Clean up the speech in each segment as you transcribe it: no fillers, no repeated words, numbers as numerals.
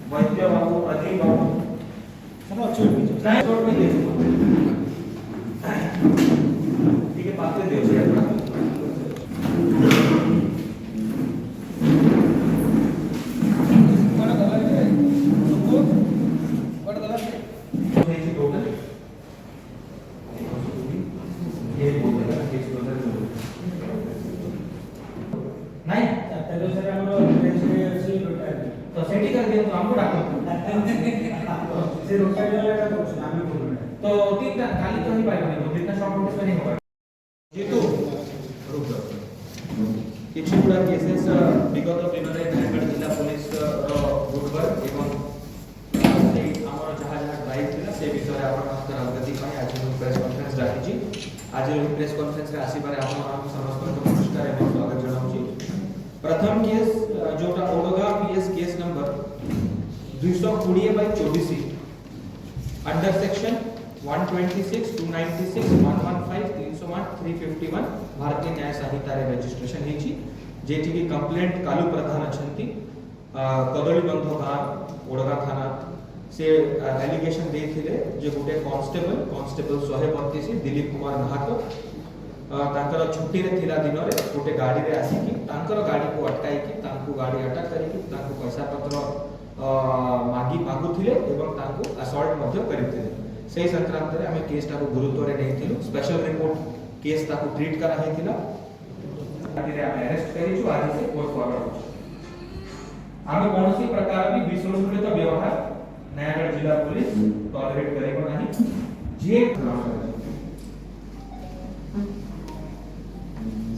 वैद्य बाबू अधीर बाबू चलो नहीं छोड़ नहीं दे ठीक है बात दे नहीं तेरे से हमरो से तो सेटिंग कर दिया तो हमको डाको से रोटा वाला का कुछ नाम में बोल तो तीन खाली तो नहीं पाएगा नहीं इतना शॉर्ट नोटिस में नहीं होगा जीतू रुक जाओ କିଛି ଗୁଡ଼ା କେସେସ୍ ବିଗତ ଦିନରେ ନୟାଗଡ଼ ଜିଲ୍ଲା ପୋଲିସର ଗୁଡବର୍ଗ ଏବଂ ସେଇ ଆମର ଯାହା ଯାହା ଡ୍ରାଇଭ୍ ଥିଲା ସେ ବିଷୟରେ ଆପଣମାନଙ୍କର ଅବଗତି ପାଇଁ ଆଜି ମୁଁ ପ୍ରେସ୍ କନଫରେନ୍ସ ଡାକିଛି ଆଜି ପ୍ରେସ୍ କନଫରେନ୍ସରେ ଆସିବାରେ ଆପଣମାନଙ୍କୁ ସମସ୍ତଙ୍କୁ ନମସ୍କାର ଏବଂ ସ୍ୱାଗତ ଜଣାଉଛି प्रथम केस जोटा ओडोगा PS case number 220/24 under section 126 296 115 301 351 भारतीय न्याय संहिता रे रजिस्ट्रेशन हेची जेठी की कंप्लेंट कालू प्रधान अछंती कदली बंध गांव ओडोगा थाना से एलिगेशन देथिले जे गुटे कांस्टेबल 132 दिलीप कुमार महातो तांकर छुट्टी रे थिला दिन रे गोटे गाड़ी रे आसी कि तांकर गाड़ी को अटकाई कि तांको गाड़ी अटक करी कि तांको पैसा पत्र मागुथिले एवं तांको असॉल्ट मध्य करिथिले सेही संक्रांत रे हमें केस ता को गुरुत्व रे नैथिलु स्पेशल रिपोर्ट केस ता को ट्रीट करा हेथिला गाड़ी रे हमें अरेस्ट करी छु आज से कोर्ट फॉरवर्ड हमें कोनसी प्रकार भी विश्वसनीय व्यवहार नयागढ़ जिला पुलिस टॉलरेट करेगा नहीं जे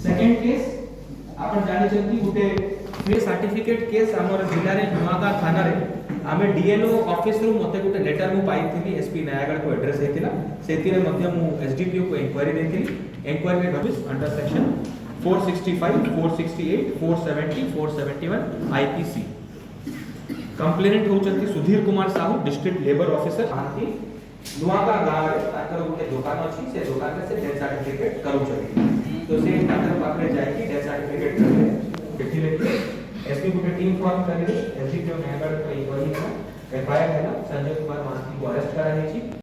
सेकंड केस आपण जानि छथि गुटे फ्री सर्टिफिकेट केस हमर जिल्ला रे नुआगा थाना रे आमे डीएलओ ऑफिस रू मते गुटे लेटर मु पाइथिली एसपी नयागढ़ को एड्रेस हेतिला सेतिरे मध्य मु एसडीपीओ को इंक्वायरी देथिली inquiry notice under section 465 468 470 471 IPC complainant होचंती Sudhir Kumar Sahu district labour officer आंती नुआगा गांव रे ताकर गुटे दुकान अछि से दुकान से डेथ सर्टिफिकेट करू छथि तो से ताकर पाखरे जाय कि डेथ सर्टिफिकेट करले एथि लेके एसपी को टीम फॉर्म करले एसडीपीओ नयागढ़ को इंक्वायरी का एफआईआर है ना संजय कुमार मानसी को अरेस्ट करा है छी